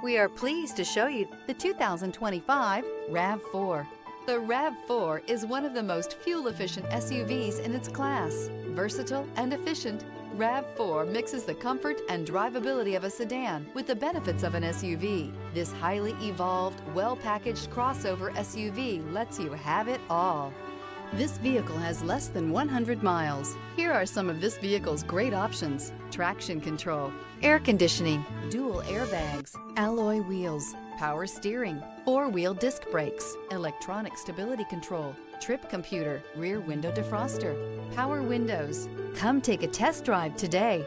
We are pleased to show you the 2025 RAV4. The RAV4 is one of the most fuel-efficient SUVs in its class. Versatile and efficient, RAV4 mixes the comfort and drivability of a sedan with the benefits of an SUV. This highly evolved, well-packaged crossover SUV lets you have it all. This vehicle has less than 100 miles. Here are some of this vehicle's great options: traction control, air conditioning, dual airbags, alloy wheels, power steering, four-wheel disc brakes, electronic stability control, trip computer, rear window defroster, power windows. Come take a test drive today.